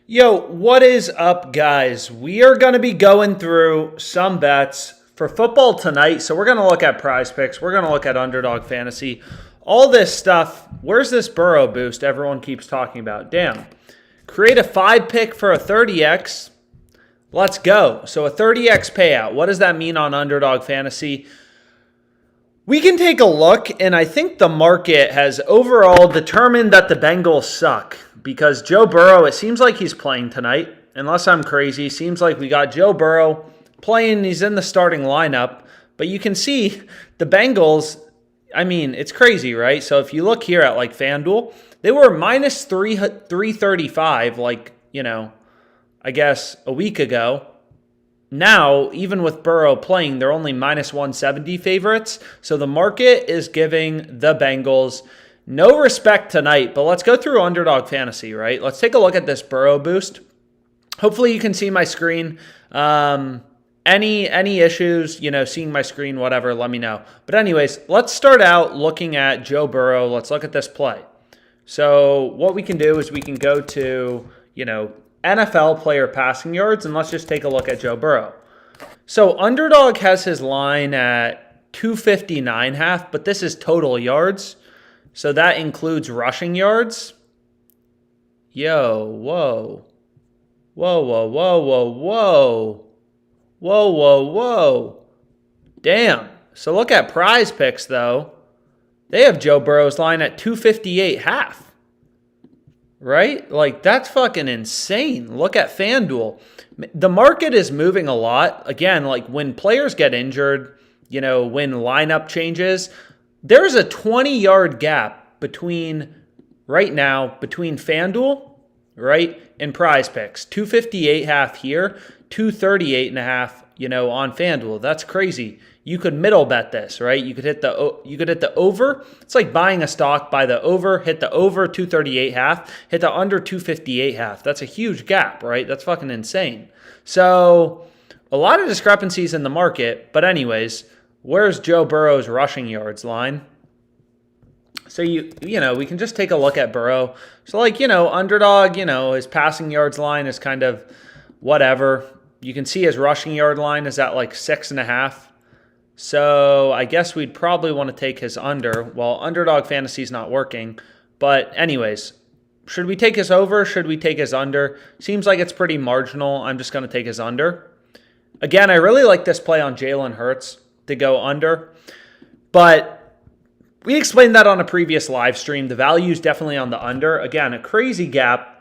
Yo, what is up, guys? We are going to be going through some bets for football tonight. So we're going to look at prize picks. We're going to look at Underdog Fantasy. All this stuff. Where's this Burrow boost everyone keeps talking about? Damn. Create a 5-pick for a 30x. Let's go. So a 30x payout. What does that mean on Underdog Fantasy? We can take a look, and I think the market has overall determined that the Bengals suck because Joe Burrow, it seems like he's playing tonight. Unless I'm crazy, seems like we got Joe Burrow playing. He's in the starting lineup, but you can see the Bengals, I mean, it's crazy, right? So if you look here at like FanDuel, they were minus 335, I guess a week ago. Now, even with Burrow playing, they're only minus 170 favorites. So the market is giving the Bengals no respect tonight. But let's go through Underdog Fantasy, right? Let's take a look at this Burrow boost. Hopefully you can see my screen. Any issues, seeing my screen, whatever, let me know. But anyways, let's start out looking at Joe Burrow. Let's look at this play. So what we can do is we can go to, NFL player passing yards, and let's just take a look at Joe Burrow. So Underdog has his line at 259.5, but this is total yards. So that includes rushing yards. Yo, whoa. Whoa, whoa, whoa, whoa, whoa. Whoa, whoa, whoa. Damn. So look at prize picks, though. They have Joe Burrow's line at 258.5. Right? Like, that's fucking insane. Look at FanDuel. The market is moving a lot. Again, like when players get injured, when lineup changes, there's a 20-yard gap right now between FanDuel, right, and prize picks. 258.5 here, 238.5, on FanDuel. That's crazy. You could middle bet this, right? You could hit the over. It's like buying a stock, buy the over, hit the over 238.5, hit the under 258.5. That's a huge gap, right? That's fucking insane. So a lot of discrepancies in the market. But anyways, where's Joe Burrow's rushing yards line? So we can just take a look at Burrow. So Underdog, his passing yards line is kind of whatever. You can see his rushing yard line is at like 6.5. So I guess we'd probably want to take his under. Well, Underdog Fantasy is not working. But anyways, should we take his over? Should we take his under? Seems like it's pretty marginal. I'm just going to take his under. Again, I really like this play on Jalen Hurts to go under. But we explained that on a previous live stream. The value is definitely on the under. Again, a crazy gap.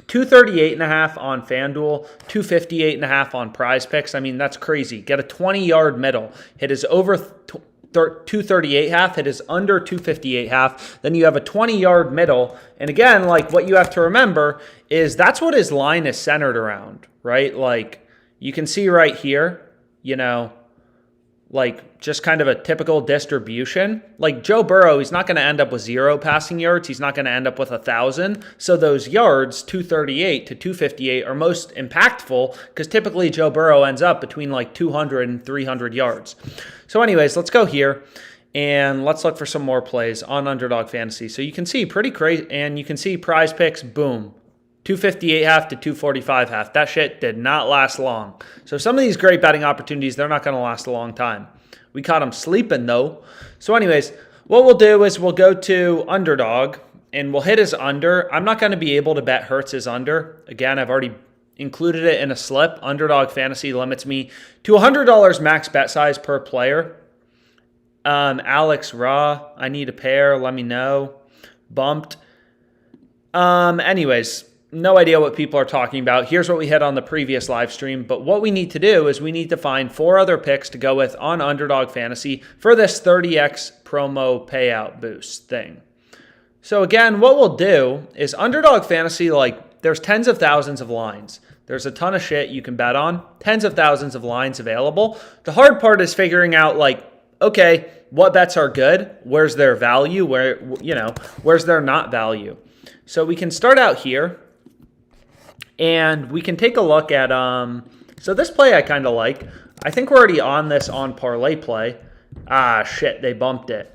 238.5 on FanDuel, 258.5 on prize picks. I mean, that's crazy. Get a 20-yard middle. Hit his over 238.5, hit his under 258.5. Then you have a 20-yard middle. And again, like what you have to remember is that's what his line is centered around, right? Like you can see right here, like just kind of a typical distribution. Like Joe Burrow, he's not going to end up with 0 passing yards. He's not going to end up with 1,000. So those yards, 238 to 258, are most impactful because typically Joe Burrow ends up between like 200 and 300 yards. So anyways, let's go here and let's look for some more plays on Underdog Fantasy. So you can see pretty crazy, and you can see prize picks, boom. 258.5 to 245.5. That shit did not last long. So some of these great betting opportunities, they're not going to last a long time. We caught them sleeping, though. So anyways, what we'll do is we'll go to Underdog, and we'll hit his under. I'm not going to be able to bet Hurts' under. Again, I've already included it in a slip. Underdog Fantasy limits me to $100 max bet size per player. Alex Raw, I need a pair. Let me know. Bumped. Anyways, no idea what people are talking about. Here's what we had on the previous live stream. But what we need to do is we need to find 4 other picks to go with on Underdog Fantasy for this 30x promo payout boost thing. So again, what we'll do is Underdog Fantasy, like there's tens of thousands of lines. There's a ton of shit you can bet on. Tens of thousands of lines available. The hard part is figuring out okay, what bets are good? Where's their value? Where's their not value? So we can start out here. And we can take a look at, so this play I kind of like. I think we're already on this on ParlayPlay. Ah, shit, they bumped it.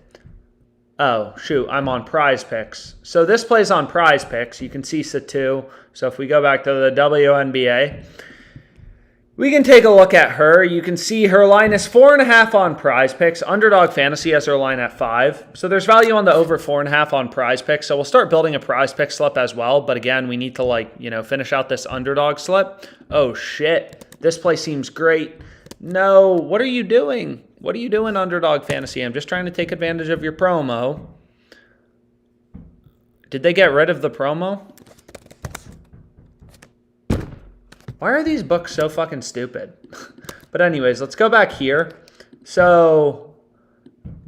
Oh, shoot, I'm on Prize Picks. So this plays on Prize Picks. You can see Satu. So if we go back to the WNBA, we can take a look at her. You can see her line is 4.5 on Prize Picks. Underdog Fantasy has her line at 5. So there's value on the over 4.5 on Prize Picks. So we'll start building a Prize Pick slip as well. But again, we need to finish out this underdog slip. Oh shit, this play seems great. No, what are you doing? What are you doing, Underdog Fantasy? I'm just trying to take advantage of your promo. Did they get rid of the promo? Why are these books so fucking stupid? But anyways, let's go back here. So,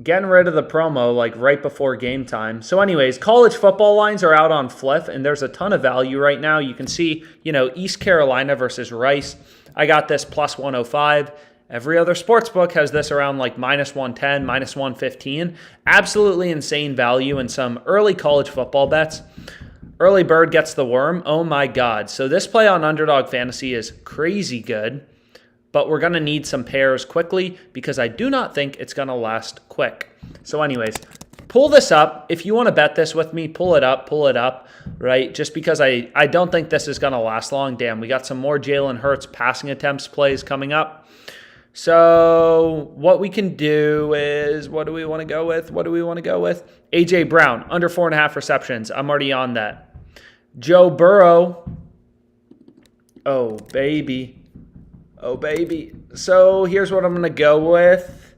getting rid of the promo like right before game time. So anyways, college football lines are out on Fliff, and there's a ton of value right now. You can see, East Carolina versus Rice. I got this plus 105. Every other sports book has this around like minus 110, minus 115. Absolutely insane value in some early college football bets. Early bird gets the worm. Oh my God. So this play on Underdog Fantasy is crazy good, but we're going to need some pairs quickly because I do not think it's going to last quick. So anyways, pull this up. If you want to bet this with me, pull it up, right? Just because I don't think this is going to last long. Damn, we got some more Jalen Hurts passing attempts plays coming up. So what we can do is, what do we want to go with? A.J. Brown, under 4.5 receptions. I'm already on that. Joe Burrow. Oh, baby. So here's what I'm going to go with.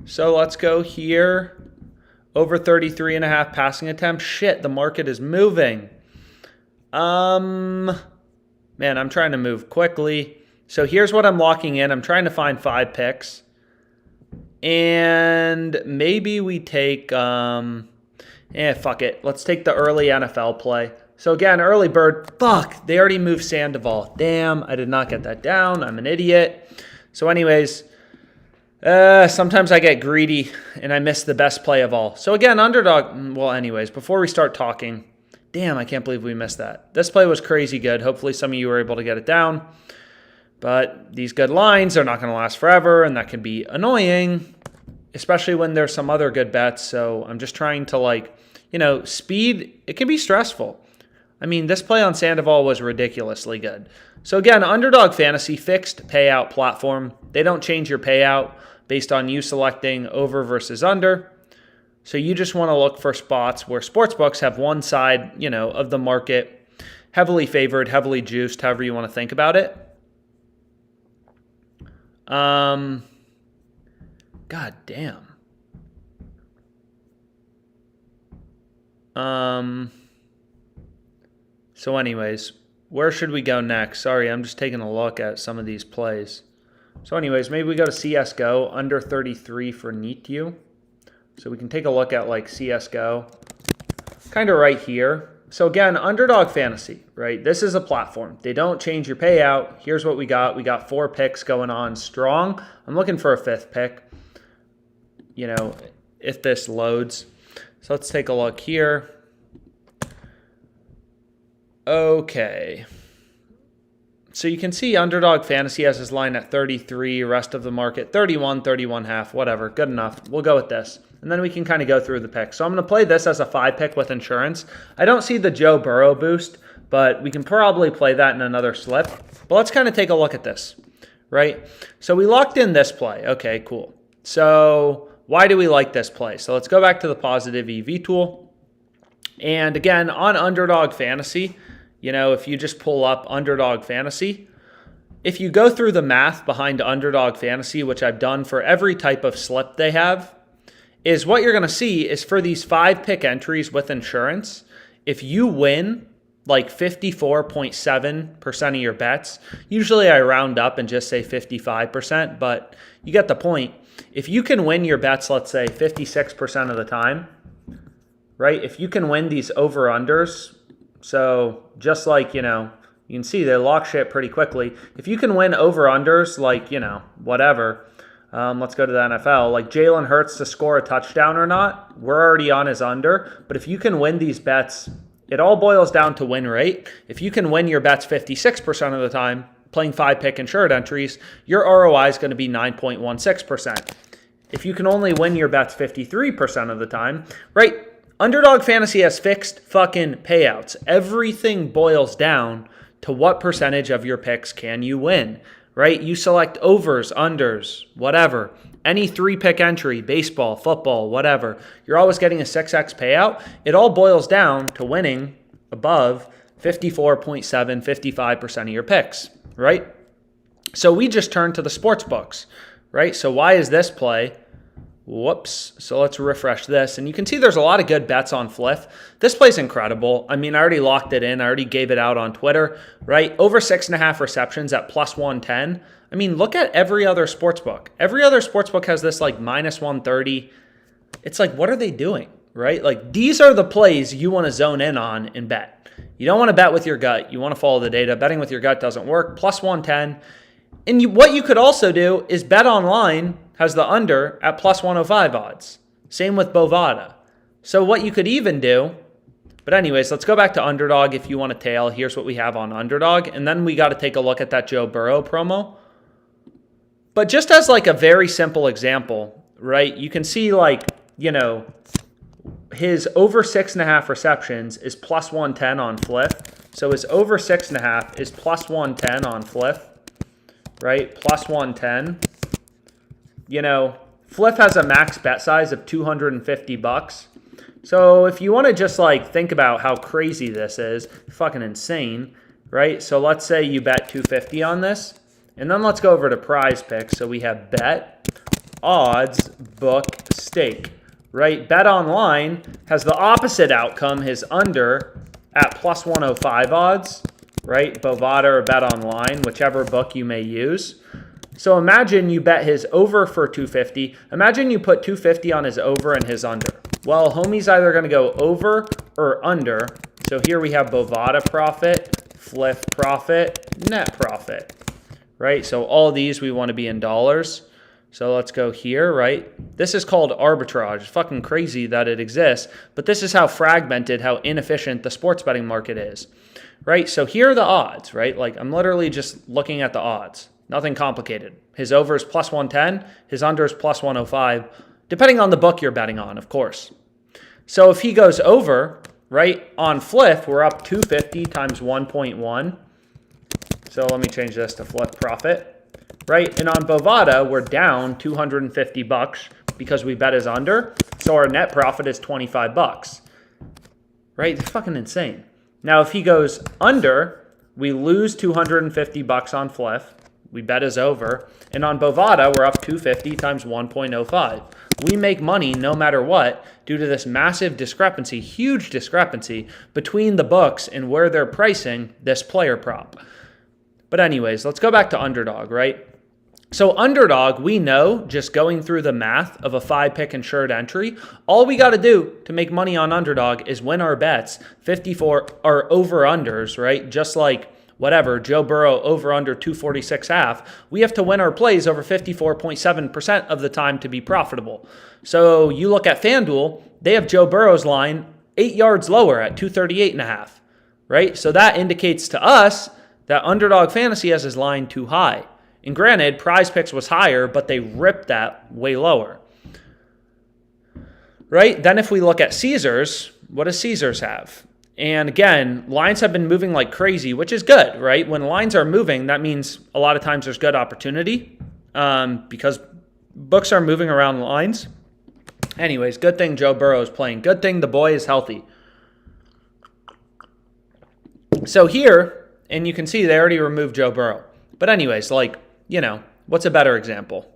So let's go here. Over 33.5 passing attempts. Shit, the market is moving. Man, I'm trying to move quickly. So here's what I'm locking in. I'm trying to find 5 picks. And maybe we take, fuck it. Let's take the early NFL play. So again, early bird. Fuck, they already moved Sandoval. Damn, I did not get that down. I'm an idiot. So anyways, sometimes I get greedy and I miss the best play of all. So again, underdog. Well, anyways, before we start talking, damn, I can't believe we missed that. This play was crazy good. Hopefully some of you were able to get it down. But these good lines are not going to last forever, and that can be annoying, especially when there's some other good bets. So I'm just trying to, speed. It can be stressful. I mean, this play on Sandoval was ridiculously good. So again, Underdog Fantasy, fixed payout platform. They don't change your payout based on you selecting over versus under. So you just want to look for spots where sportsbooks have one side, of the market heavily favored, heavily juiced, however you want to think about it. God damn. So anyways, where should we go next? Sorry, I'm just taking a look at some of these plays. So anyways, maybe we go to CSGO, under 33 for NETU. So we can take a look at CSGO, kind of right here. So again, Underdog Fantasy, right? This is a platform. They don't change your payout. Here's what we got. We got 4 picks going on strong. I'm looking for a 5th pick, if this loads. So let's take a look here. Okay. So you can see Underdog Fantasy has his line at 33, rest of the market 31, 31.5, whatever. Good enough. We'll go with this. And then we can kind of go through the picks. So I'm going to play this as a 5 pick with insurance. I don't see the Joe Burrow boost, but we can probably play that in another slip. But let's kind of take a look at this, right? So we locked in this play. Okay, cool. So why do we like this play? So let's go back to the positive EV tool. And again, on Underdog Fantasy, if you just pull up Underdog Fantasy, if you go through the math behind Underdog Fantasy, which I've done for every type of slip they have, is what you're going to see is for these 5 pick entries with insurance, if you win like 54.7% of your bets, usually I round up and just say 55%, but you get the point. If you can win your bets, let's say 56% of the time, right? If you can win these over-unders, so just you can see they lock shit pretty quickly. If you can win over-unders whatever, let's go to the NFL, like Jalen Hurts to score a touchdown or not, we're already on his under. But if you can win these bets, it all boils down to win rate. If you can win your bets 56% of the time, playing 5-pick insured entries, your ROI is going to be 9.16%. If you can only win your bets 53% of the time, right? Underdog Fantasy has fixed fucking payouts. Everything boils down to what percentage of your picks can you win, right? You select overs, unders, whatever. Any 3-pick entry, baseball, football, whatever. You're always getting a 6x payout. It all boils down to winning above 54.7, 55% of your picks, right? So we just turned to the sports books, right? So why is this play? Whoops. So let's refresh this. And you can see there's a lot of good bets on Fliff. This play's incredible. I mean, I already locked it in. I already gave it out on Twitter, right? Over 6.5 receptions at plus 110. I mean, look at every other sports book. Every other sports book has this like minus 130. It's like, what are they doing, right? Like, these are the plays you want to zone in on and bet. You don't want to bet with your gut. You want to follow the data. Betting with your gut doesn't work. Plus 110. And what you could also do is Bet Online has the under at plus 105 odds. Same with Bovada. So what you could even do, but anyways, let's go back to Underdog if you want to tail. Here's what we have on Underdog. And then we got to take a look at that Joe Burrow promo. But just as like a very simple example, right? You can see like, you know, his over 6.5 receptions is plus 110 on Fliff. So his over 6.5 is plus 110 on Fliff, right? Plus 110. You know, Fliff has a max bet size of $250. So if you want to just like think about how crazy this is, fucking insane, right? So let's say you bet $250 on this, and then let's go over to Prize Picks. So we have bet, odds, book, stake, right? Bet Online has the opposite outcome, his under at plus 105 odds, right? Bovada or Bet Online, whichever book you may use. So imagine you bet his over for 250. Imagine you put 250 on his over and his under. Well, homie's either going to go over or under. So here we have Bovada profit, Fliff profit, net profit, right? So all these we want to be in dollars. So let's go here, right? This is called arbitrage. It's fucking crazy that it exists, but this is how fragmented, how inefficient the sports betting market is, right? So here are the odds, right? Like I'm literally just looking at the odds. Nothing complicated. His over is plus 110. His under is plus 105, depending on the book you're betting on, of course. So if he goes over, right, on Fliff, we're up 250 times 1.1. So let me change this to Fliff profit, right? And on Bovada, we're down $250 because we bet his under. So our net profit is $25, right? It's fucking insane. Now, if he goes under, we lose $250 on Fliff. We bet is over. And on Bovada, we're up 250 times 1.05. We make money no matter what due to this massive discrepancy, huge discrepancy between the books and where they're pricing this player prop. But anyways, let's go back to Underdog, right? So Underdog, we know just going through the math of a 5-pick insured entry, all we got to do to make money on Underdog is win our bets 54 or over-unders, right? Just like whatever, Joe Burrow over under 246.5, we have to win our plays over 54.7% of the time to be profitable. So you look at FanDuel, they have Joe Burrow's line 8 yards lower at 238.5, right? So that indicates to us that Underdog Fantasy has his line too high. And granted, Prize Picks was higher, but they ripped that way lower, right? Then if we look at Caesars, what does Caesars have? And again, lines have been moving like crazy, which is good, right? When lines are moving, that means a lot of times there's good opportunity because books are moving around lines. Anyways, good thing Joe Burrow is playing. Good thing the boy is healthy. So here, and you can see they already removed Joe Burrow. But anyways, like, you know, what's a better example?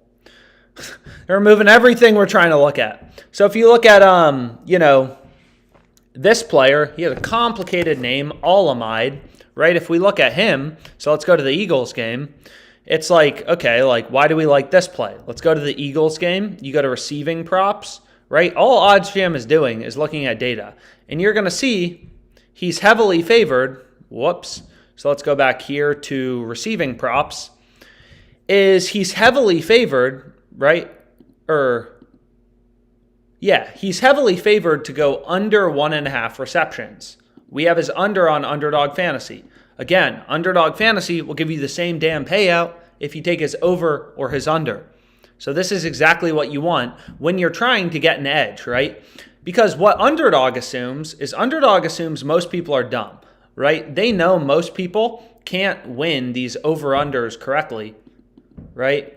They're removing everything we're trying to look at. So if you look at, you know, this player, he has a complicated name, Alamide, right? If we look at him, so let's go to the Eagles game. It's like, okay, like, why do we like this play? Let's go to the Eagles game. You go to receiving props, right? All OddsJam is doing is looking at data. And you're going to see he's heavily favored. Whoops. So let's go back here to receiving props. He's heavily favored, right? He's heavily favored to go under 1.5 receptions. We have his under on Underdog Fantasy. Again, Underdog Fantasy will give you the same damn payout if you take his over or his under. So this is exactly what you want when you're trying to get an edge, right? Because what Underdog assumes is most people are dumb, right? They know most people can't win these over-unders correctly, right?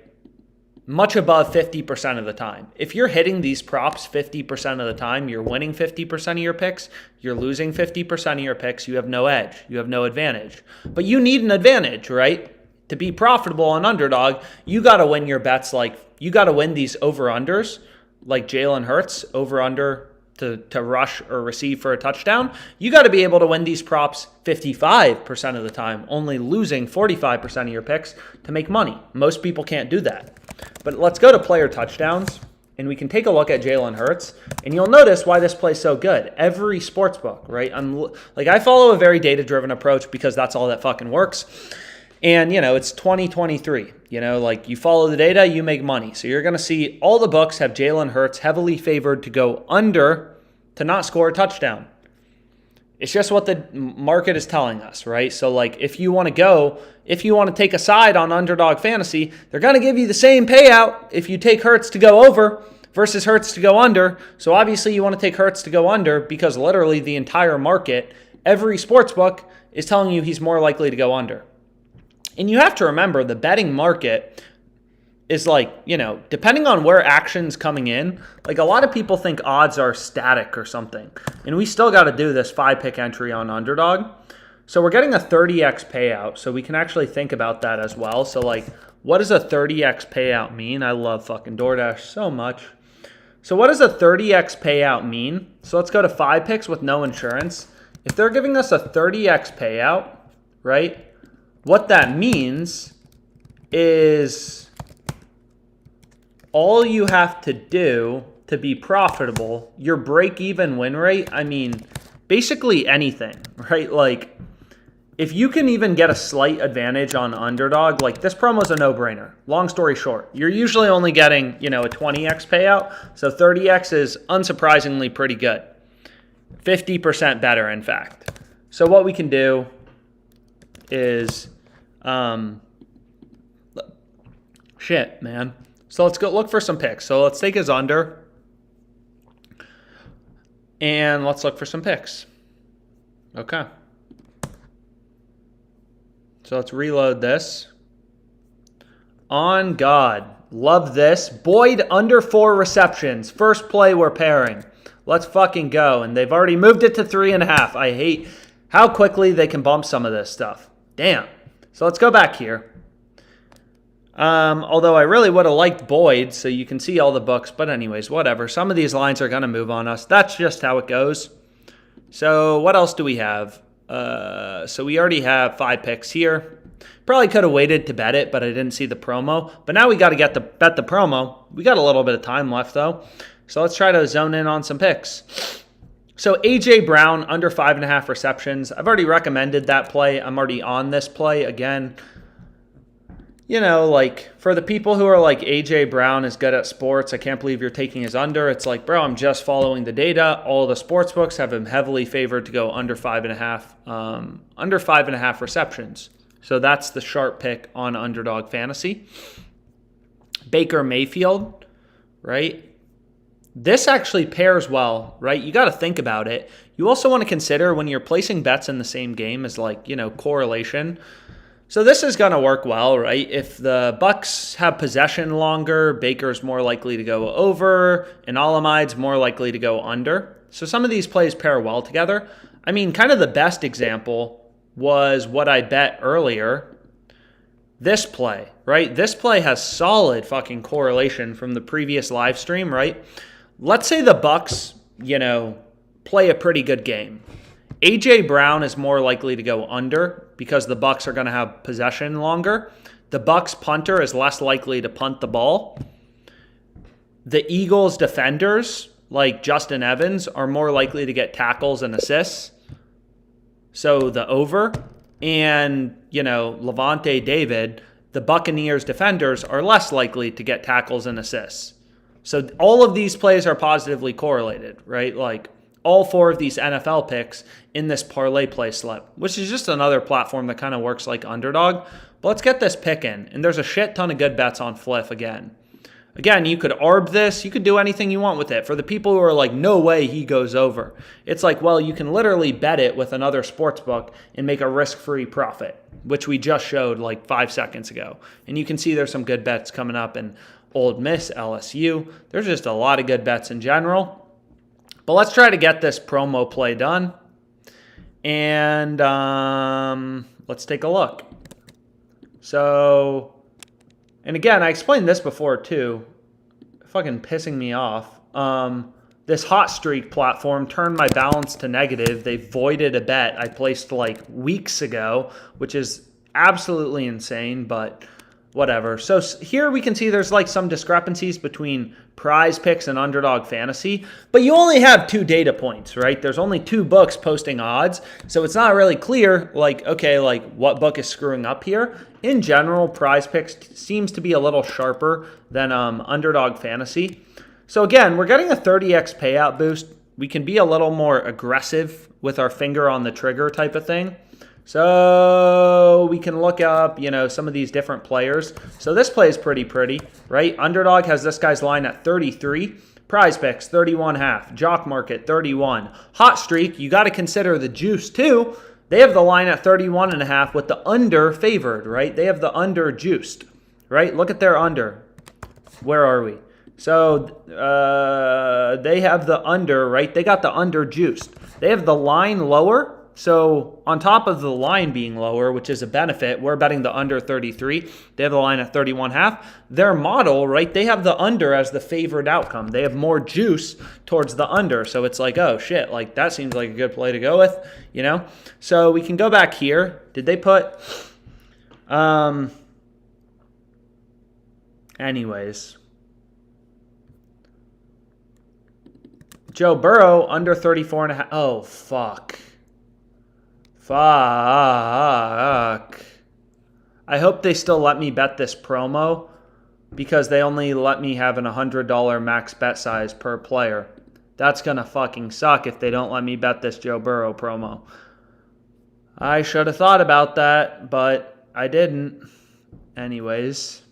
Much above 50% of the time. If you're hitting these props 50% of the time, you're winning 50% of your picks, you're losing 50% of your picks, you have no edge, you have no advantage. But you need an advantage, right? To be profitable on Underdog, you got to win your bets you got to win these over-unders like Jalen Hurts, over-under to rush or receive for a touchdown. You got to be able to win these props 55% of the time, only losing 45% of your picks to make money. Most people can't do that. But let's go to player touchdowns, and we can take a look at Jalen Hurts, and you'll notice why this play's so good. Every sportsbook, right? I follow a very data-driven approach because that's all that fucking works. And, it's 2023. You follow the data, you make money. So you're going to see all the books have Jalen Hurts heavily favored to go under to not score a touchdown. It's just what the market is telling us, right? So, if you want to take a side on Underdog Fantasy, they're going to give you the same payout if you take Hurts to go over versus Hurts to go under. So, obviously, you want to take Hurts to go under because literally the entire market, every sportsbook is telling you he's more likely to go under. And you have to remember the betting market is depending on where action's coming in, a lot of people think odds are static or something. And we still got to do this 5-pick entry on Underdog. So we're getting a 30x payout. So we can actually think about that as well. So what does a 30x payout mean? I love fucking DoorDash so much. So what does a 30x payout mean? So let's go to 5 picks with no insurance. If they're giving us a 30x payout, right? What that means is all you have to do to be profitable, your break-even win rate, basically anything, right? If you can even get a slight advantage on Underdog, this promo's a no-brainer. Long story short, you're usually only getting, a 20x payout, so 30x is unsurprisingly pretty good. 50% better, in fact. So what we can do is, shit, man. So let's go look for some picks. So let's take his under, and let's look for some picks. Okay. So let's reload this. On God. Love this. Boyd under 4 receptions. First play we're pairing. Let's fucking go. And they've already moved it to 3.5. I hate how quickly they can bump some of this stuff. Damn. So let's go back here. Although I really would have liked Boyd, so you can see all the books. But anyways, whatever. Some of these lines are going to move on us. That's just how it goes. So what else do we have? So we already have 5 picks here. Probably could have waited to bet it, but I didn't see the promo. But now we got to bet the promo. We got a little bit of time left, though. So let's try to zone in on some picks. So A.J. Brown, under 5.5 receptions. I've already recommended that play. I'm already on this play. Again, for the people who are like, A.J. Brown is good at sports, I can't believe you're taking his under. It's bro, I'm just following the data. All the sports books have him heavily favored to go under 5.5 receptions. So that's the sharp pick on Underdog Fantasy. Baker Mayfield, right? This actually pairs well, right? You got to think about it. You also want to consider when you're placing bets in the same game as correlation. So this is going to work well, right? If the Bucs have possession longer, Baker's more likely to go over, and Alamide's more likely to go under. So some of these plays pair well together. Kind of the best example was what I bet earlier. This play, right? This play has solid fucking correlation from the previous live stream, right? Let's say the Bucs, play a pretty good game. A.J. Brown is more likely to go under because the Bucs are going to have possession longer. The Bucs punter is less likely to punt the ball. The Eagles defenders, like Justin Evans, are more likely to get tackles and assists. So the over. And, Levante David, the Buccaneers defenders, are less likely to get tackles and assists. So all of these plays are positively correlated, right? all 4 of these NFL picks in this ParlayPlay slip, which is just another platform that kind of works like Underdog. But let's get this pick in. And there's a shit ton of good bets on Fliff again. Again, you could arb this. You could do anything you want with it. For the people who are like, no way he goes over. It's like, well, you can literally bet it with another sports book and make a risk-free profit, which we just showed like 5 seconds ago. And you can see there's some good bets coming up in Ole Miss, LSU. There's just a lot of good bets in general. But let's try to get this promo play done. And let's take a look. So, and again, I explained this before too. Fucking pissing me off. This hot streak platform turned my balance to negative. They voided a bet I placed like weeks ago, which is absolutely insane, but whatever. So here we can see there's like some discrepancies between prize picks and Underdog Fantasy, but you only have 2 data points, right? There's only 2 books posting odds, so it's not really clear, like, okay, like what book is screwing up here. In general, prize picks seems to be a little sharper than Underdog Fantasy. So again, we're getting a 30x payout boost. We can be a little more aggressive with our finger on the trigger type of thing. So we can look up, some of these different players. So this play is pretty, right? Underdog has this guy's line at 33. Prize picks, 31.5. Jock Market, 31. Hot streak, you got to consider the juice too. They have the line at 31.5 with the under favored, right? They have the under juiced, right? Look at their under. Where are we? So they have the under, right? They got the under juiced. They have the line lower. So on top of the line being lower, which is a benefit, we're betting the under 33. They have the line at 31.5. Their model, right, they have the under as the favored outcome. They have more juice towards the under. So it's like, oh, shit, like that seems like a good play to go with, So we can go back here. Did they put... Anyways... Joe Burrow, under 34.5. Oh, fuck. Fuck. I hope they still let me bet this promo because they only let me have an $100 max bet size per player. That's going to fucking suck if they don't let me bet this Joe Burrow promo. I should have thought about that, but I didn't. Anyways.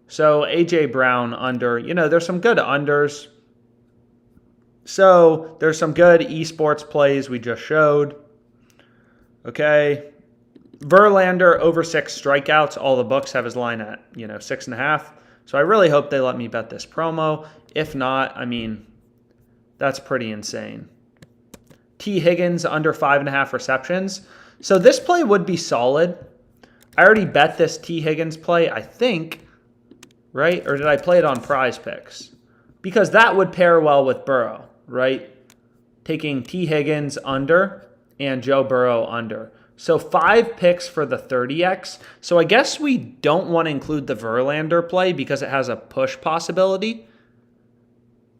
So, A.J. Brown under. There's some good unders. So, there's some good esports plays we just showed. Okay. Verlander over 6 strikeouts. All the books have his line at, 6.5. So I really hope they let me bet this promo. If not, that's pretty insane. T. Higgins under 5.5 receptions. So this play would be solid. I already bet this T. Higgins play, I think, right? Or did I play it on prize picks? Because that would pair well with Burrow, right? Taking T. Higgins under and Joe Burrow under. So 5 picks for the 30x. So I guess we don't want to include the Verlander play because it has a push possibility.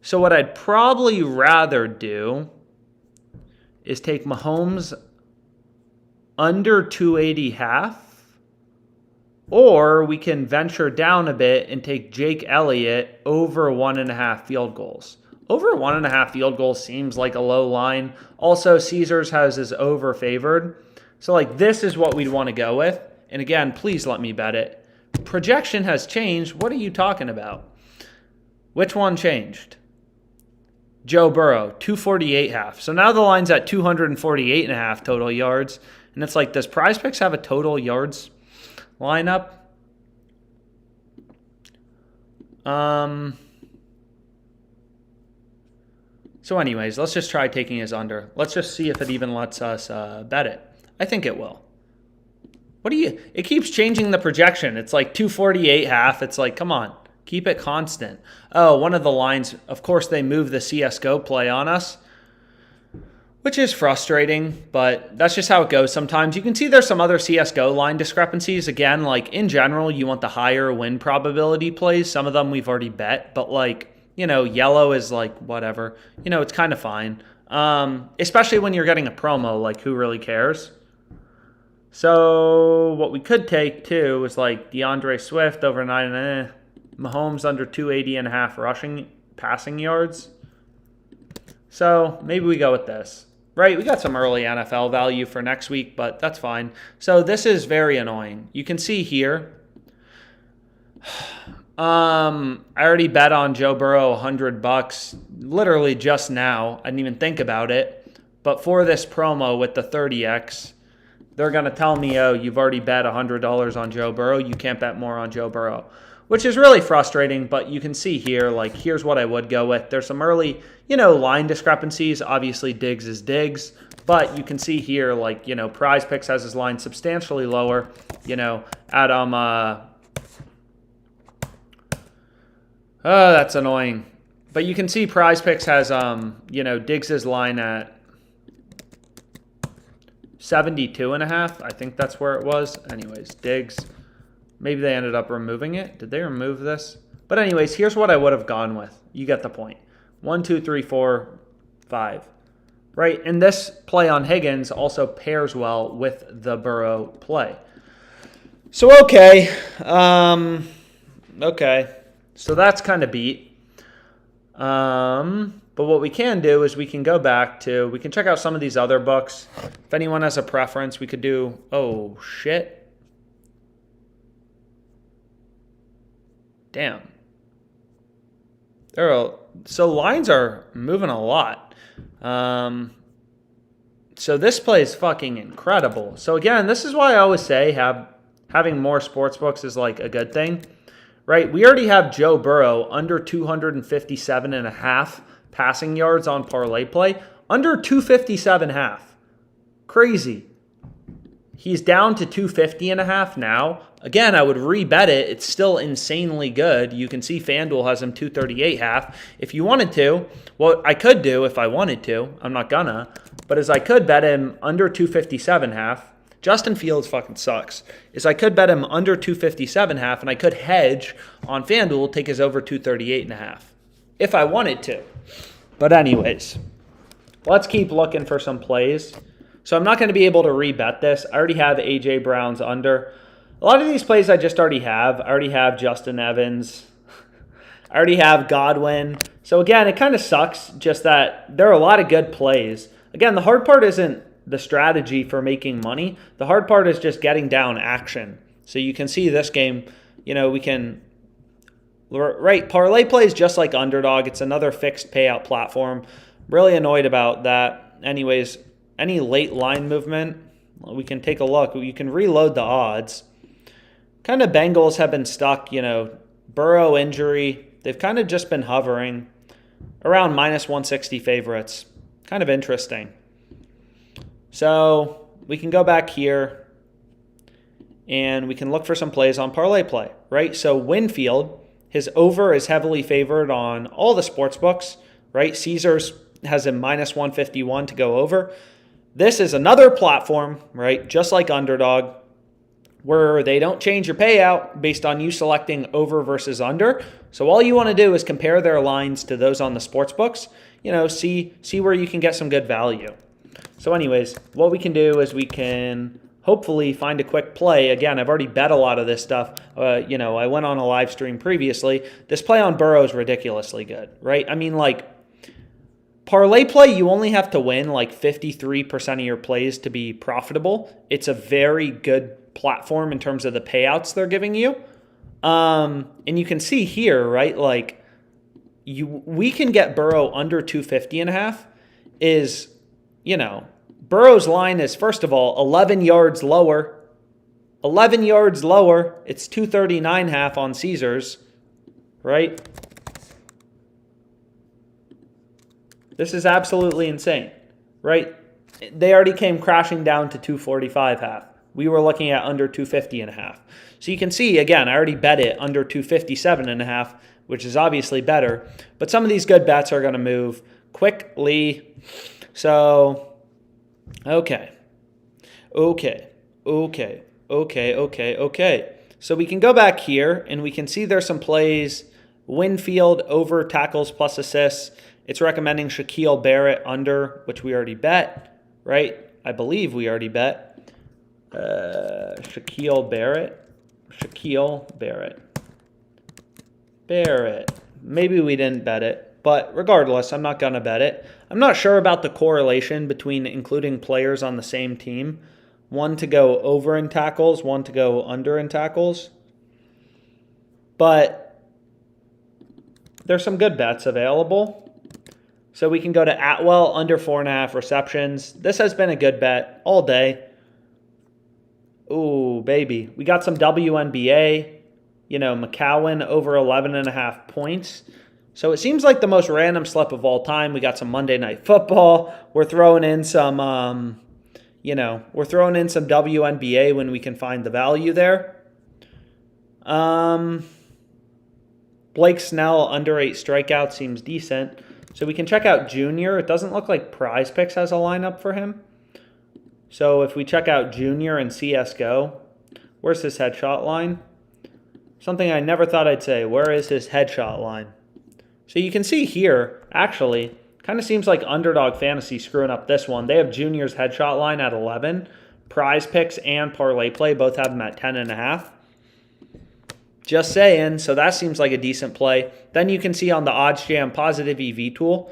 So what I'd probably rather do is take Mahomes under 280.5. Or we can venture down a bit and take Jake Elliott over 1.5 field goals. Over 1.5 field goals seems like a low line. Also, Caesars has his over favored. So, this is what we'd want to go with. And again, please let me bet it. Projection has changed. What are you talking about? Which one changed? Joe Burrow, 248.5. So now the line's at 248.5 total yards. And it's like, does Prize Picks have a total yards lineup? So anyways, let's just try taking his under. Let's just see if it even lets us bet it. I think it will. It keeps changing the projection. It's like 248.5. It's like, come on, keep it constant. Oh, one of the lines, of course, they moved the CSGO play on us, which is frustrating, but that's just how it goes sometimes. You can see there's some other CSGO line discrepancies. Again, in general, you want the higher win probability plays. Some of them we've already bet, but yellow is whatever. It's kind of fine. Especially when you're getting a promo, who really cares? So what we could take too is DeAndre Swift over 9.5, Mahomes under 280.5 passing yards. So maybe we go with this. Right, we got some early NFL value for next week, but that's fine. So this is very annoying. You can see here, I already bet on Joe Burrow $100 literally just now. I didn't even think about it. But for this promo with the 30x, they're going to tell me, oh, you've already bet $100 on Joe Burrow. You can't bet more on Joe Burrow, which is really frustrating. But you can see here, like, here's what I would go with. There's some early, line discrepancies. Obviously, Diggs is Diggs. But you can see here, like, Prize Picks has his line substantially lower. Adam, oh, that's annoying. But you can see Prize Picks has, Diggs' line at 72.5. I think that's where it was. Anyways, Diggs. Maybe they ended up removing it. Did they remove this? But anyways, here's what I would have gone with. You get the point. 1, 2, 3, 4, 5. Right? And this play on Higgins also pairs well with the Burrow play. So, okay. Okay. So that's kind of beat. But what we can do is we can go back to, we can check out some of these other books. If anyone has a preference, we could do, oh, shit. Damn. So lines are moving a lot. So this play is fucking incredible. So again, this is why I always say having more sports books is like a good thing, right? We already have Joe Burrow under 257.5 passing yards on ParlayPlay, under 257.5. Crazy. He's down to 250.5 now. Again, I would rebet it. It's still insanely good. You can see FanDuel has him 238.5. If you wanted to, what I could do if I wanted to, I'm not gonna, but is I could bet him under 257.5. Justin Fields fucking sucks. Is I could bet him under 257.5, and I could hedge on FanDuel, take his over 238.5 if I wanted to. But anyways, let's keep looking for some plays. So I'm not going to be able to rebet this. I already have A.J. Brown's under. A lot of these plays I just already have. I already have Justin Evans. I already have Godwin. So again, it kind of sucks just that there are a lot of good plays. Again, the hard part isn't the strategy for making money. The hard part is just getting down action. So you can see this game, we can, right, ParlayPlay is just like Underdog. It's another fixed payout platform. Really annoyed about that. Anyways, any late line movement, we can take a look. You can reload the odds. Kind of Bengals have been stuck, Burrow injury. They've kind of just been hovering around minus 160 favorites. Kind of interesting. So we can go back here and we can look for some plays on ParlayPlay, right? So Winfield, his over is heavily favored on all the sports books, right? Caesars has him minus 151 to go over. This is another platform, right, just like Underdog, where they don't change your payout based on you selecting over versus under. So all you want to do is compare their lines to those on the sports books, see where you can get some good value. So anyways, what we can do is we can hopefully find a quick play. Again, I've already bet a lot of this stuff. I went on a live stream previously. This play on Burrow is ridiculously good, right? I mean, like, ParlayPlay, you only have to win like 53% of your plays to be profitable. It's a very good platform in terms of the payouts they're giving you. And you can see here, right, like we can get Burrow under 250.5 is, Burrow's line is, first of all, 11 yards lower. 11 yards lower. It's 239.5 on Caesars, right? This is absolutely insane, right? They already came crashing down to 245.5. We were looking at under 250.5. So you can see, again, I already bet it under 257.5, which is obviously better. But some of these good bets are going to move quickly. So, okay. So we can go back here, and we can see there's some plays. Winfield over tackles plus assists. It's recommending Shaquille Barrett under, which we already bet, right? I believe we already bet. Shaquille Barrett. Maybe we didn't bet it. But regardless, I'm not going to bet it. I'm not sure about the correlation between including players on the same team. One to go over in tackles, one to go under in tackles. But there's some good bets available. So we can go to Atwell under 4.5 receptions. This has been a good bet all day. Ooh, baby. We got some WNBA. You know, McCowan over 11.5 points. So it seems like the most random slip of all time. We got some Monday Night Football. We're throwing in some, we're throwing in some WNBA when we can find the value there. Blake Snell under 8 strikeouts seems decent. So we can check out Junior. It doesn't look like Prize Picks has a lineup for him. So if we check out Junior and CSGO, where's his headshot line? Something I never thought I'd say. Where is his headshot line? So you can see here, actually, kind of seems like Underdog Fantasy screwing up this one. They have Junior's headshot line at 11. Prize Picks and ParlayPlay both have them at 10.5. Just saying, so that seems like a decent play. Then you can see on the OddsJam positive EV tool,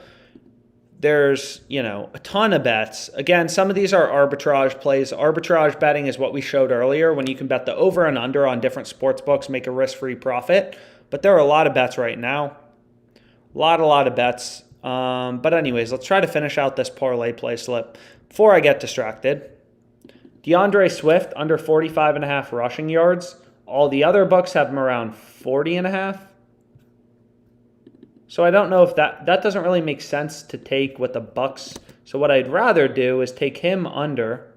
there's, a ton of bets. Again, some of these are arbitrage plays. Arbitrage betting is what we showed earlier when you can bet the over and under on different sports books, make a risk-free profit. But there are a lot of bets right now. A lot of bets. But anyways, let's try to finish out this parlay play slip before I get distracted. DeAndre Swift under 45.5 rushing yards. All the other books have him around 40.5. So I don't know if that doesn't really make sense to take with the Bucs. So what I'd rather do is take him under,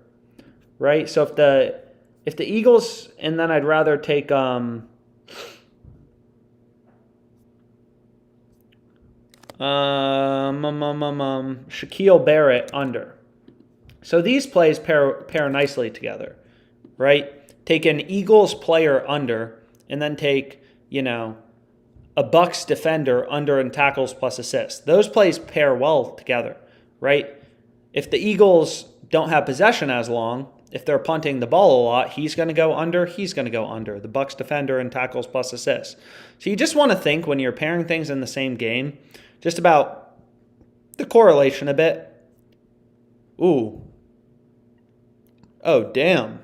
right? So if the Eagles, and then I'd rather take Shaquille Barrett under. So these plays pair nicely together, right? Take an Eagles player under, and then take, a Bucs defender under in tackles plus assists. Those plays pair well together, right? If the Eagles don't have possession as long, if they're punting the ball a lot, he's going to go under, he's going to go under. The Bucs defender in tackles plus assists. So you just want to think when you're pairing things in the same game, just about the correlation a bit. Ooh. Oh, damn.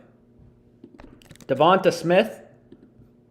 Devonta Smith.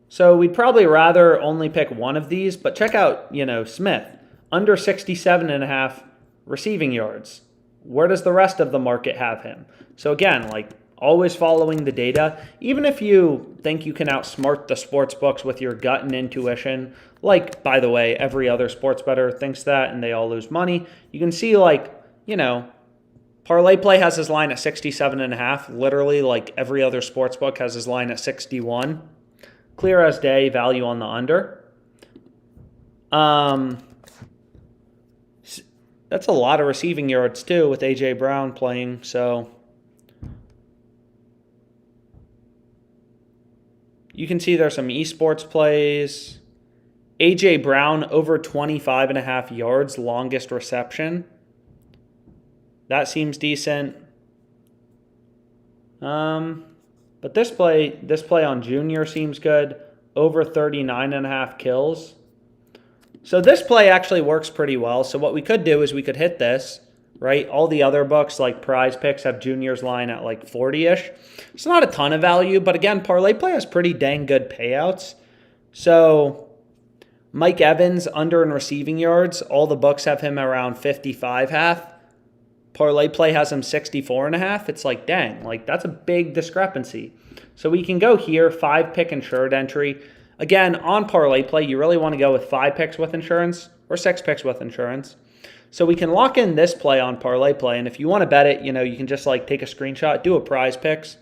So we'd probably rather only pick one of these, but check out, Smith. Under 67.5 receiving yards. Where does the rest of the market have him? So again, always following the data. Even if you think you can outsmart the sports books with your gut and intuition, by the way, every other sports bettor thinks that and they all lose money. You can see ParlayPlay has his line at 67.5. Literally, every other sports book has his line at 61. Clear as day, value on the under. That's a lot of receiving yards, too, with A.J. Brown playing, so you can see there's some esports plays. A.J. Brown over 25.5 yards, longest reception. That seems decent. But this play on Junior seems good. Over 39.5 kills. So this play actually works pretty well. So what we could do is we could hit this, right? All the other books like Prize Picks have Junior's line at 40-ish. It's not a ton of value, but again, ParlayPlay has pretty dang good payouts. So Mike Evans under in receiving yards. All the books have him around 55.5. ParlayPlay has him 64.5. It's dang, that's a big discrepancy. So we can go here, 5-pick insured entry. Again, on ParlayPlay, you really want to go with 5 picks with insurance or 6 picks with insurance. So we can lock in this play on ParlayPlay, and if you want to bet it, you can just take a screenshot, do a Prize Picks.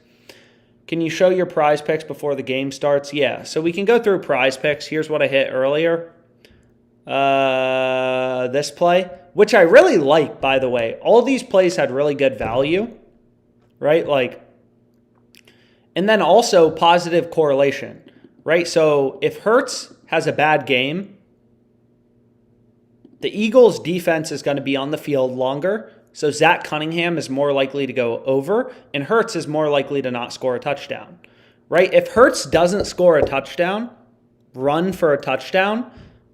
Can you show your Prize Picks before the game starts? Yeah, so we can go through Prize Picks. Here's what I hit earlier. This play, which I really like, by the way. All these plays had really good value, right? And then also positive correlation, right? So if Hurts has a bad game, the Eagles' defense is going to be on the field longer. So Zach Cunningham is more likely to go over, and Hurts is more likely to not score a touchdown, right? If Hurts doesn't score a touchdown, run for a touchdown,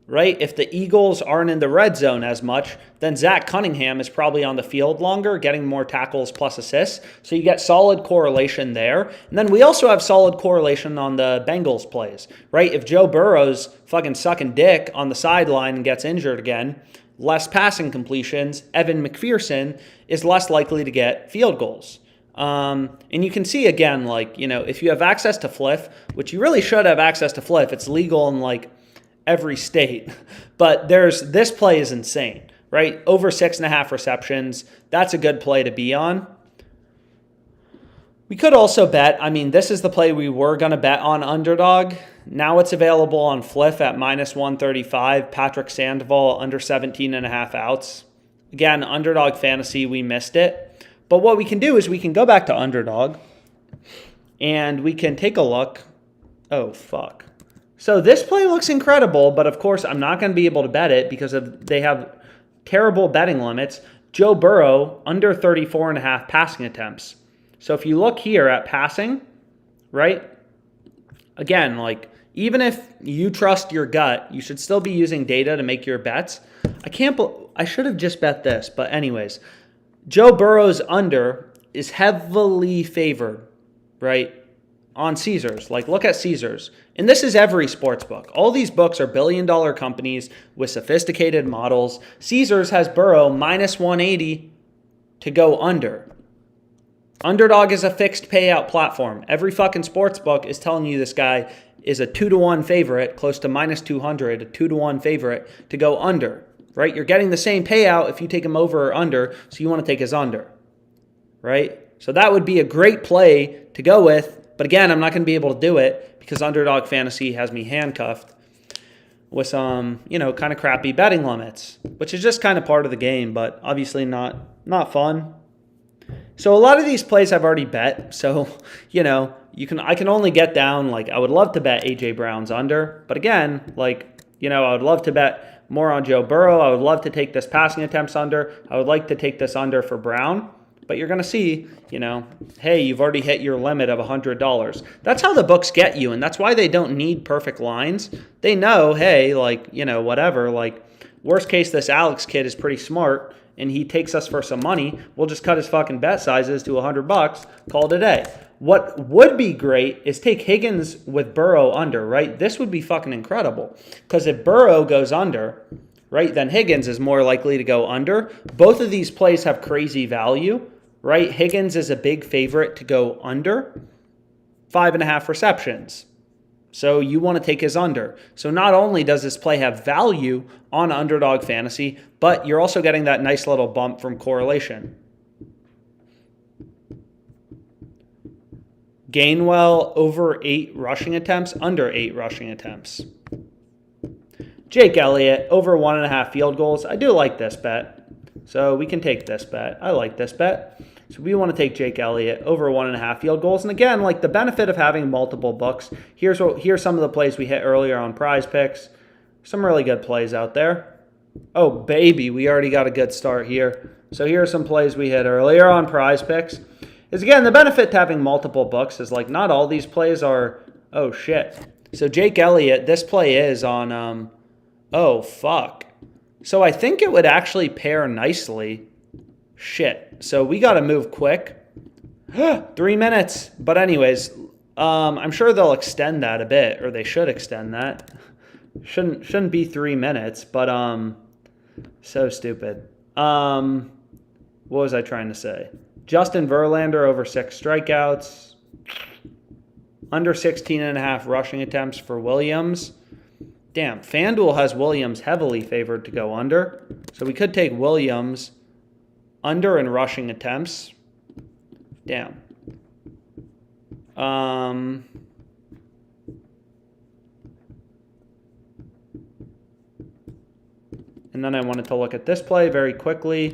right? If the Eagles aren't in the red zone as much, then Zach Cunningham is probably on the field longer, getting more tackles plus assists. So you get solid correlation there. And then we also have solid correlation on the Bengals plays, right? If Joe Burrow's fucking sucking dick on the sideline and gets injured again, less passing completions, Evan McPherson is less likely to get field goals. And you can see again, like, you know, if you have access to Fliff, which you really should have access to Fliff, it's legal in like every state, but this play is insane, right? Over 6.5 receptions. That's a good play to be on. We could also bet, I mean, this is the play we were going to bet on Underdog. Now it's available on Fliff at -135. Patrick Sandoval under 17.5 outs. Again, Underdog Fantasy, we missed it. But what we can do is we can go back to Underdog and we can take a look. Oh, fuck. So this play looks incredible, but of course I'm not going to be able to bet it because they have terrible betting limits. Joe Burrow under 34.5 passing attempts. So if you look here at passing, right? Again, like even if you trust your gut, you should still be using data to make your bets. I should have just bet this, but anyways, Joe Burrow's under is heavily favored, right? On Caesars. Like, look at Caesars. And this is every sports book. All these books are billion-dollar companies with sophisticated models. Caesars has Burrow -180 to go under. Underdog is a fixed payout platform. Every fucking sports book is telling you this guy is a 2-to-1 favorite, close to -200, a 2-to-1 favorite to go under, right? You're getting the same payout if you take him over or under, so you want to take his under, right? So that would be a great play to go with. But again, I'm not going to be able to do it because Underdog Fantasy has me handcuffed with some, you know, kind of crappy betting limits, which is just kind of part of the game, but obviously not fun. So a lot of these plays I've already bet. So, you know, I can only get down, like, I would love to bet A.J. Brown's under. But again, like, you know, I would love to bet more on Joe Burrow. I would love to take this passing attempts under. I would like to take this under for Brown. But you're going to see, you know, hey, you've already hit your limit of $100. That's how the books get you, and that's why they don't need perfect lines. They know, hey, like, you know, whatever. Like, worst case, this Alex kid is pretty smart, and he takes us for some money. We'll just cut his fucking bet sizes to $100, call it a day. What would be great is take Higgins with Burrow under, right? This would be fucking incredible. Because if Burrow goes under, right, then Higgins is more likely to go under. Both of these plays have crazy value. Right? Higgins is a big favorite to go under 5.5 receptions. So you want to take his under. So not only does this play have value on Underdog Fantasy, but you're also getting that nice little bump from correlation. Gainwell over 8 rushing attempts, under 8 rushing attempts. Jake Elliott over 1.5 field goals. I do like this bet. So we can take this bet. I like this bet. So we want to take Jake Elliott over 1.5 field goals. And again, like the benefit of having multiple books, here's some of the plays we hit earlier on Prize Picks. Some really good plays out there. Oh, baby, we already got a good start here. So here are some plays we hit earlier on Prize Picks. Is again, the benefit to having multiple books is like not all these plays are, oh shit. So Jake Elliott, this play is on, oh fuck. So I think it would actually pair nicely. Shit. So we got to move quick. 3 minutes. But anyways, I'm sure they'll extend that a bit, or they should extend that. Shouldn't be 3 minutes, but so stupid. What was I trying to say? Justin Verlander over 6 strikeouts. Under 16.5 rushing attempts for Williams. Damn, FanDuel has Williams heavily favored to go under. So we could take Williams under in rushing attempts. Damn. And then I wanted to look at this play very quickly.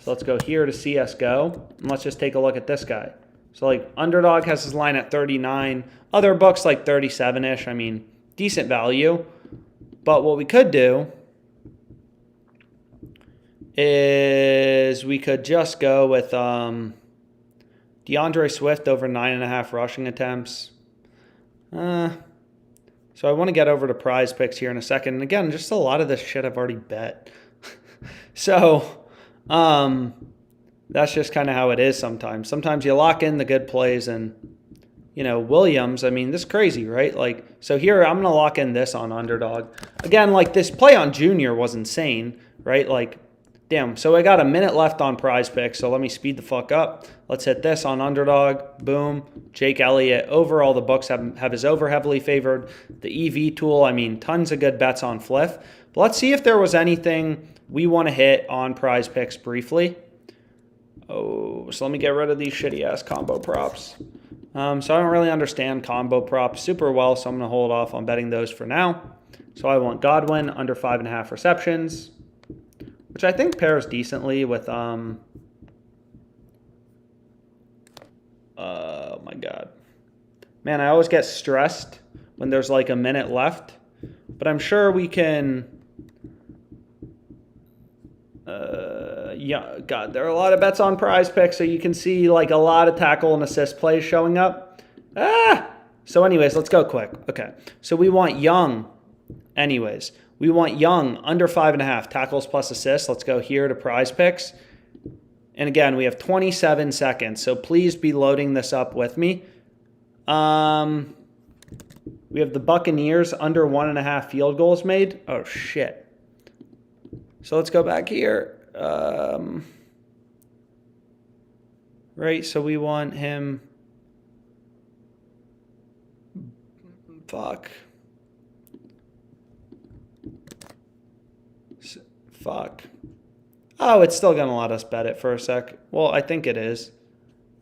So let's go here to CSGO. And let's just take a look at this guy. So like Underdog has his line at 39. Other books like 37-ish. I mean, decent value. But what we could do is we could just go with DeAndre Swift over 9.5 rushing attempts. So So I want to get over to prize picks here in a second. And again, just a lot of this shit I've already bet. So that's just kind of how it is sometimes. Sometimes you lock in the good plays and, you know, Williams, I mean, this is crazy, right? Like, so here I'm going to lock in this on Underdog. Again, like this play on Junior was insane, right? Like, damn. So I got a minute left on prize picks. So let me speed the fuck up. Let's hit this on Underdog. Boom. Jake Elliott over. All the books have his over heavily favored. The EV tool, I mean, tons of good bets on Fliff. But let's see if there was anything we want to hit on prize picks briefly. Oh, so let me get rid of these shitty ass combo props. So I don't really understand combo props super well, so I'm going to hold off on betting those for now. So I want Godwin under 5.5 receptions, which I think pairs decently with, oh my God. Man, I always get stressed when there's like a minute left, but I'm sure we can, yeah, God, there are a lot of bets on prize picks, so you can see like a lot of tackle and assist plays showing up. So anyways, let's go quick. Okay, so we want Young. Anyways, we want Young under 5.5 tackles plus assists. Let's go here to prize picks. And again, we have 27 seconds, so please be loading this up with me. We have the Buccaneers under 1.5 field goals made. Oh, shit. So let's go back here. Right, so we want him. Fuck. Oh, it's still going to let us bet it for a sec. Well, I think it is.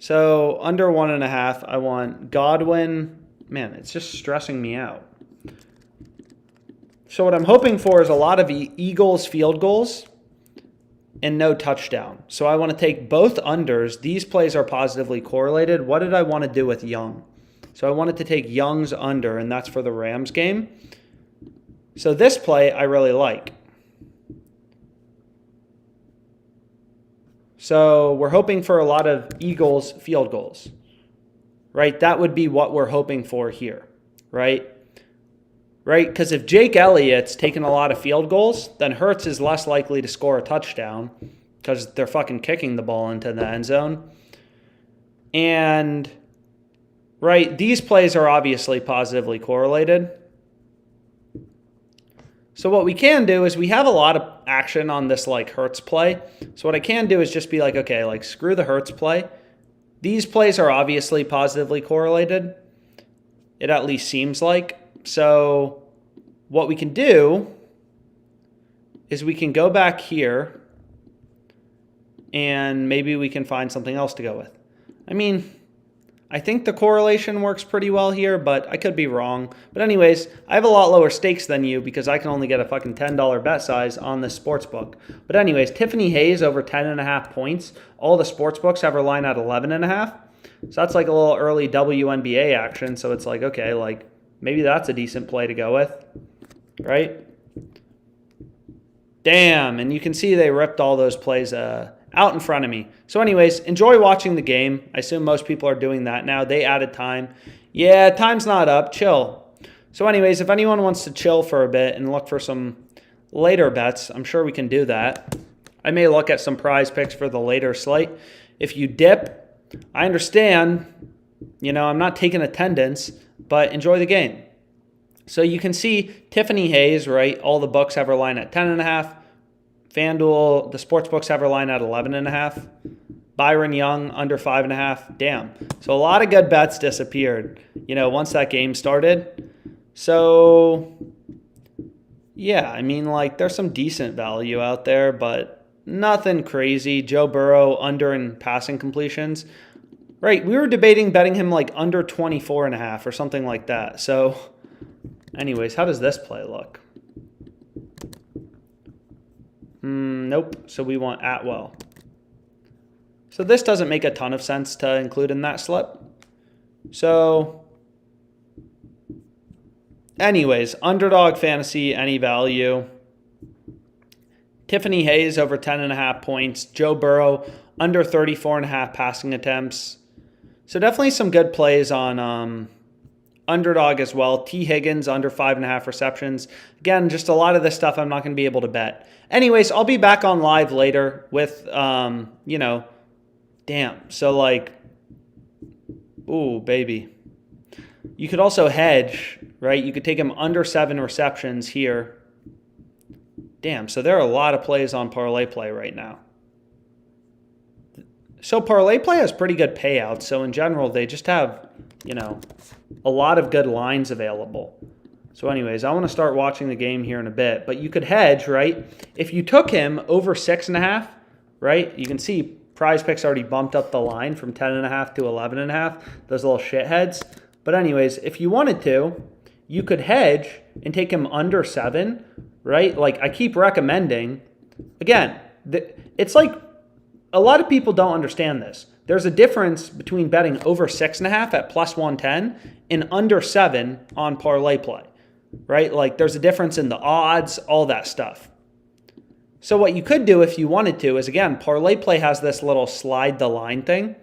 So under 1.5, I want Godwin. Man, it's just stressing me out. So what I'm hoping for is a lot of Eagles field goals and no touchdown. So I want to take both unders. These plays are positively correlated. What did I want to do with Young? So I wanted to take Young's under, and that's for the Rams game. So this play I really like. So we're hoping for a lot of Eagles field goals, right? That would be what we're hoping for here, right? Right? Because if Jake Elliott's taking a lot of field goals, then Hurts is less likely to score a touchdown because they're fucking kicking the ball into the end zone. And, right, these plays are obviously positively correlated. So what we can do is we have a lot of action on this like Hurts play. So what I can do is just be like, okay, like screw the Hurts play. These plays are obviously positively correlated. It at least seems like. So what we can do is we can go back here and maybe we can find something else to go with. I mean, I think the correlation works pretty well here, but I could be wrong. But anyways, I have a lot lower stakes than you because I can only get a fucking $10 bet size on this sports book. But anyways, Tiffany Hayes over 10.5 points. All the sports books have her line at 11.5. So that's like a little early WNBA action. So it's like, okay, like maybe that's a decent play to go with, right? Damn, and you can see they ripped all those plays out in front of me. So anyways, enjoy watching the game. I assume most people are doing that now. They added time. Yeah, time's not up. Chill. So anyways, if anyone wants to chill for a bit and look for some later bets, I'm sure we can do that. I may look at some prize picks for the later slate. If you dip, I understand. You know, I'm not taking attendance, but enjoy the game. So you can see Tiffany Hayes, right? All the books have her line at 10.5. FanDuel, the sports books have her line at 11.5. Byron Young under 5.5. Damn. So a lot of good bets disappeared, you know, once that game started. So yeah, I mean, like there's some decent value out there, but nothing crazy. Joe Burrow under in passing completions. Right, we were debating betting him like under 24.5 or something like that. So anyways, how does this play look? Nope. So we want Atwell. So this doesn't make a ton of sense to include in that slip. So anyways, Underdog Fantasy, any value. Tiffany Hayes over 10.5 points. Joe Burrow under 34.5 passing attempts. So definitely some good plays on Underdog as well. T. Higgins under 5.5 receptions. Again, just a lot of this stuff I'm not going to be able to bet. Anyways, I'll be back on live later with, you know, damn. So like, ooh, baby. You could also hedge, right? You could take him under 7 receptions here. Damn, so there are a lot of plays on ParlayPlay right now. So ParlayPlay has pretty good payouts. So in general, they just have, you know, a lot of good lines available. So anyways, I want to start watching the game here in a bit. But you could hedge, right? If you took him over 6.5, right? You can see PrizePicks already bumped up the line from 10.5 to 11.5. Those little shitheads. But anyways, if you wanted to, you could hedge and take him under 7, right? Like I keep recommending. Again, it's like a lot of people don't understand this. There's a difference between betting over 6.5 at plus 110 and under 7 on ParlayPlay, right? Like there's a difference in the odds, all that stuff. So what you could do if you wanted to is, again, ParlayPlay has this little slide the line thing,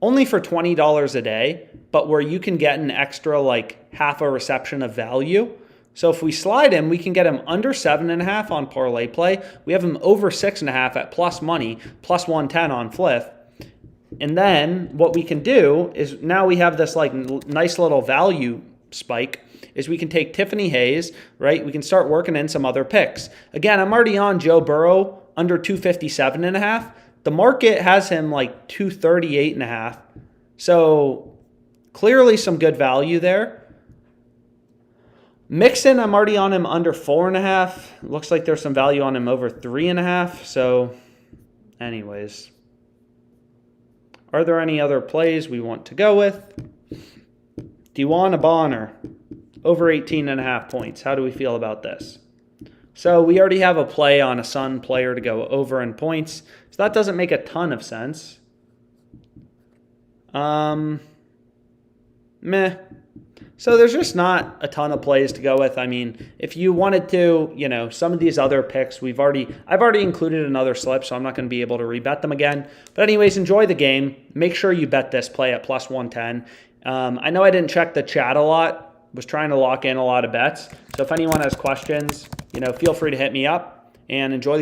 only for $20 a day, but where you can get an extra like half a reception of value. So if we slide him, we can get him under 7.5 on ParlayPlay. We have him over 6.5 at plus money, plus 110 on Fliff. And then what we can do is now we have this like nice little value spike is we can take Tiffany Hayes, right? We can start working in some other picks. Again, I'm already on Joe Burrow under 257.5. The market has him like 238.5. So clearly some good value there. Mixon, I'm already on him under 4.5. Looks like there's some value on him over 3.5. So anyways, are there any other plays we want to go with? Do you want a Bonner over 18.5 points? How do we feel about this? So we already have a play on a Sun player to go over in points. So that doesn't make a ton of sense. Meh. So there's just not a ton of plays to go with. I mean, if you wanted to, you know, some of these other picks, I've already included another slip, so I'm not going to be able to rebet them again. But anyways, enjoy the game. Make sure you bet this play at plus 110. I know I didn't check the chat a lot. Was trying to lock in a lot of bets. So if anyone has questions, you know, feel free to hit me up and enjoy the game.